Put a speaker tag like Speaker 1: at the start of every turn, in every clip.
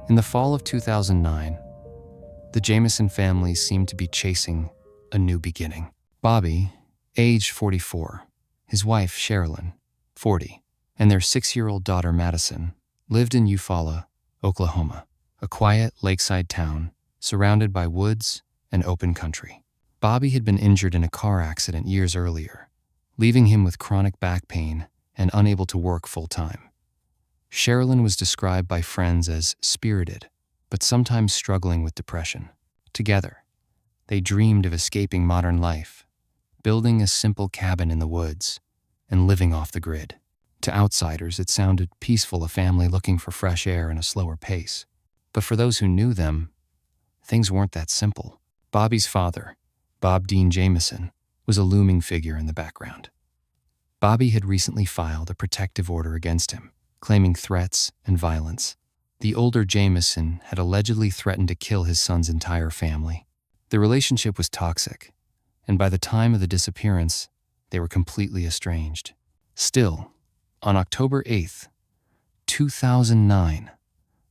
Speaker 1: In the fall of 2009, the Jamison family seemed to be chasing a new beginning. Bobby, age 44, his wife Sherilynn, 40, and their 6-year-old daughter Madyson lived in Eufaula, Oklahoma, a quiet lakeside town surrounded by woods and open country. Bobby had been injured in a car accident years earlier, leaving him with chronic back pain and unable to work full-time. Sherilynn was described by friends as spirited, but sometimes struggling with depression. Together, they dreamed of escaping modern life, building a simple cabin in the woods, and living off the grid. To outsiders, it sounded peaceful, a family looking for fresh air and a slower pace. But for those who knew them, things weren't that simple. Bobby's father, Bugden Jamison, was a looming figure in the background. Bobby had recently filed a protective order against him, claiming threats and violence. The older Jamison had allegedly threatened to kill his son's entire family. The relationship was toxic, and by the time of the disappearance, they were completely estranged. Still, on October 8th, 2009,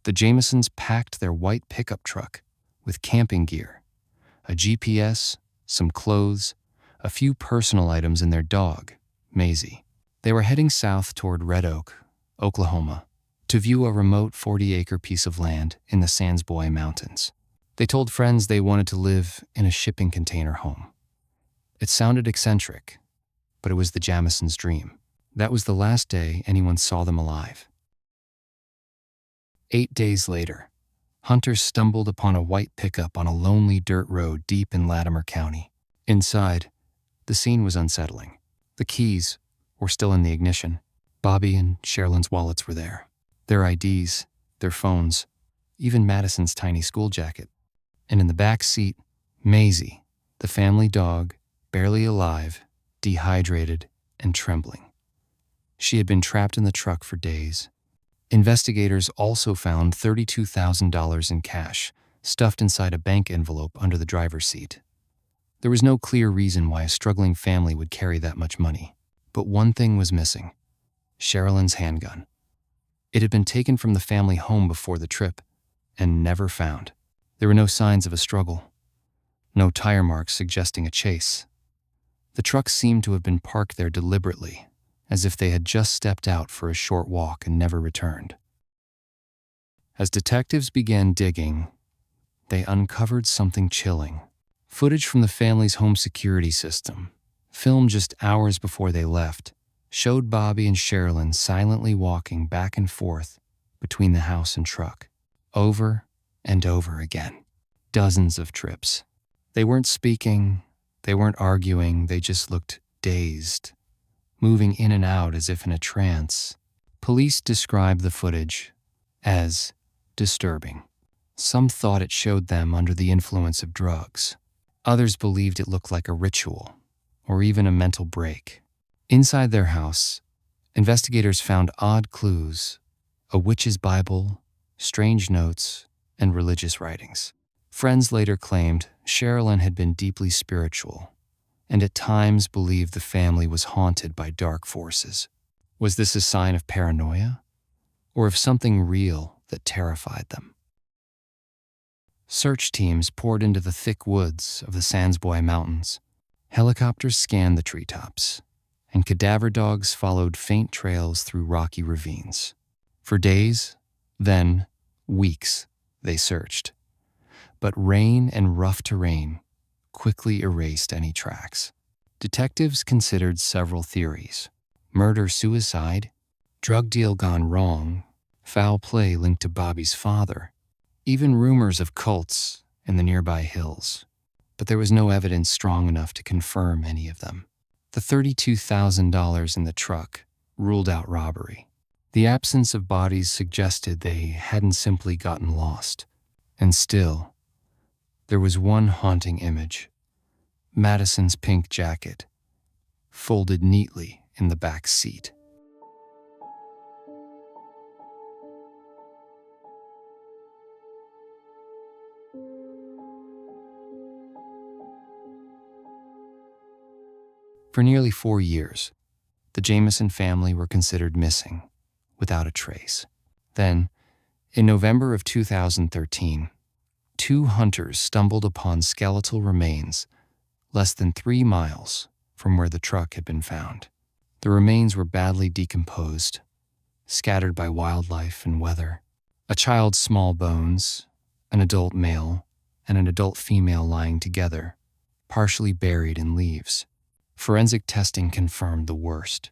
Speaker 1: the Jamisons packed their white pickup truck with camping gear, a GPS, some clothes, a few personal items, and their dog, Maisie. They were heading south toward Red Oak, Oklahoma, to view a remote 40-acre piece of land in the Sandsboy Mountains. They told friends they wanted to live in a shipping container home. It sounded eccentric, but it was the Jamisons' dream. That was the last day anyone saw them alive. 8 days later, hunters stumbled upon a white pickup on a lonely dirt road deep in Latimer County. Inside, the scene was unsettling. The keys were still in the ignition. Bobby and Sherilynn's wallets were there. Their IDs, their phones, even Madyson's tiny school jacket. And in the back seat, Maisie, the family dog, barely alive, dehydrated, and trembling. She had been trapped in the truck for days. Investigators also found $32,000 in cash, stuffed inside a bank envelope under the driver's seat. There was no clear reason why a struggling family would carry that much money. But one thing was missing: Sherilynn's handgun. It had been taken from the family home before the trip and never found. There were no signs of a struggle, no tire marks suggesting a chase. The truck seemed to have been parked there deliberately, as if they had just stepped out for a short walk and never returned. As detectives began digging, they uncovered something chilling. Footage from the family's home security system, filmed just hours before they left, showed Bobby and Sherilynn silently walking back and forth between the house and truck, over and over again. Dozens of trips. They weren't speaking, they weren't arguing, they just looked dazed, moving in and out as if in a trance. Police described the footage as disturbing. Some thought it showed them under the influence of drugs. Others believed it looked like a ritual, or even a mental break. Inside their house, investigators found odd clues: a witch's Bible, strange notes, and religious writings. Friends later claimed Sherilynn had been deeply spiritual, and at times believed the family was haunted by dark forces. Was this a sign of paranoia, or of something real that terrified them? Search teams poured into the thick woods of the Sandsboy Mountains. Helicopters scanned the treetops, and cadaver dogs followed faint trails through rocky ravines. For days, then weeks, they searched. But rain and rough terrain quickly erased any tracks. Detectives considered several theories: murder-suicide, drug deal gone wrong, foul play linked to Bobby's father, even rumors of cults in the nearby hills. But there was no evidence strong enough to confirm any of them. The $32,000 in the truck ruled out robbery. The absence of bodies suggested they hadn't simply gotten lost. And still, there was one haunting image: Madyson's pink jacket, folded neatly in the back seat. For nearly 4 years, the Jamison family were considered missing, without a trace. Then, In November of 2013, two hunters stumbled upon skeletal remains less than 3 miles from where the truck had been found. The remains were badly decomposed, scattered by wildlife and weather. A child's small bones, an adult male, and an adult female lying together, partially buried in leaves. Forensic testing confirmed the worst.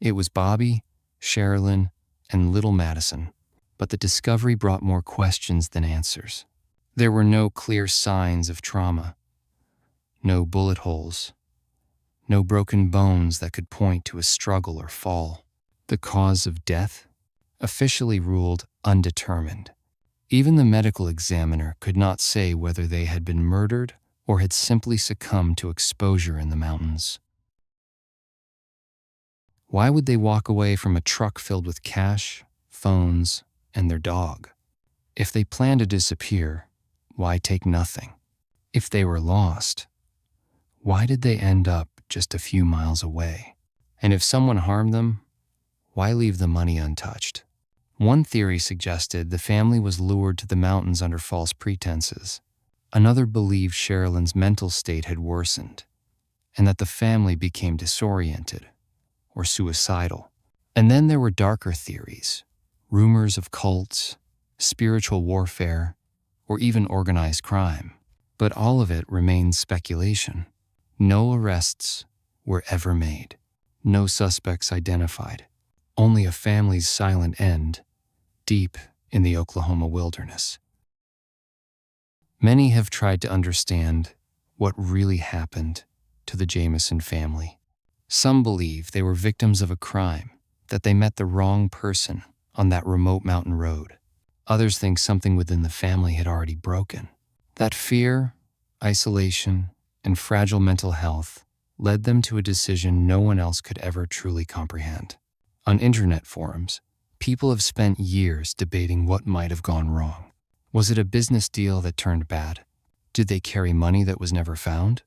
Speaker 1: It was Bobby, Sherilynn, and little Madyson, but the discovery brought more questions than answers. There were no clear signs of trauma, no bullet holes, no broken bones that could point to a struggle or fall. The cause of death? Officially ruled undetermined. Even the medical examiner could not say whether they had been murdered or had simply succumbed to exposure in the mountains. Why would they walk away from a truck filled with cash, phones, and their dog? If they planned to disappear, why take nothing? If they were lost, why did they end up just a few miles away? And if someone harmed them, why leave the money untouched? One theory suggested the family was lured to the mountains under false pretenses. Another believed Sherilynn's mental state had worsened, and that the family became disoriented or suicidal. And then there were darker theories, rumors of cults, spiritual warfare, or even organized crime. But all of it remains speculation. No arrests were ever made, no suspects identified, only a family's silent end deep in the Oklahoma wilderness. Many have tried to understand what really happened to the Jamison family. Some believe they were victims of a crime, that they met the wrong person on that remote mountain road. Others think something within the family had already broken. That fear, isolation, and fragile mental health led them to a decision no one else could ever truly comprehend. On internet forums, people have spent years debating what might have gone wrong. Was it a business deal that turned bad? Did they carry money that was never found?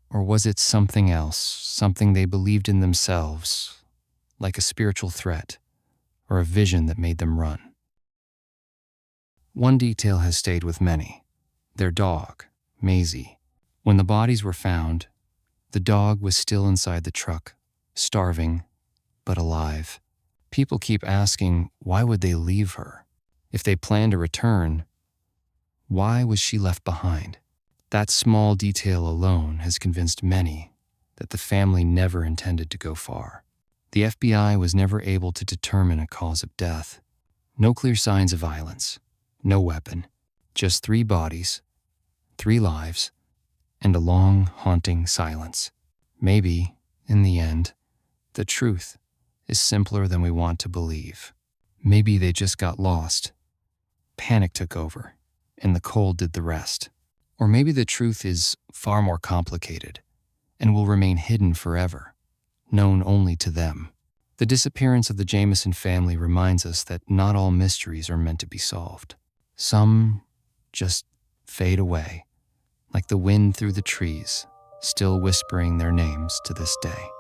Speaker 1: Or was it something else, something they believed in themselves, like a spiritual threat or a vision that made them run? One detail has stayed with many: their dog, Maisie. When the bodies were found, the dog was still inside the truck, starving but alive. People keep asking, why would they leave her? If they planned to return, why was she left behind? That small detail alone has convinced many that the family never intended to go far. The FBI was never able to determine a cause of death. No clear signs of violence, no weapon, just 3 bodies, 3 lives, and a long, haunting silence. Maybe, in the end, the truth is simpler than we want to believe. Maybe they just got lost. Panic took over, and the cold did the rest. Or maybe the truth is far more complicated and will remain hidden forever, known only to them. The disappearance of the Jamison family reminds us that not all mysteries are meant to be solved. Some just fade away, like the wind through the trees, still whispering their names to this day.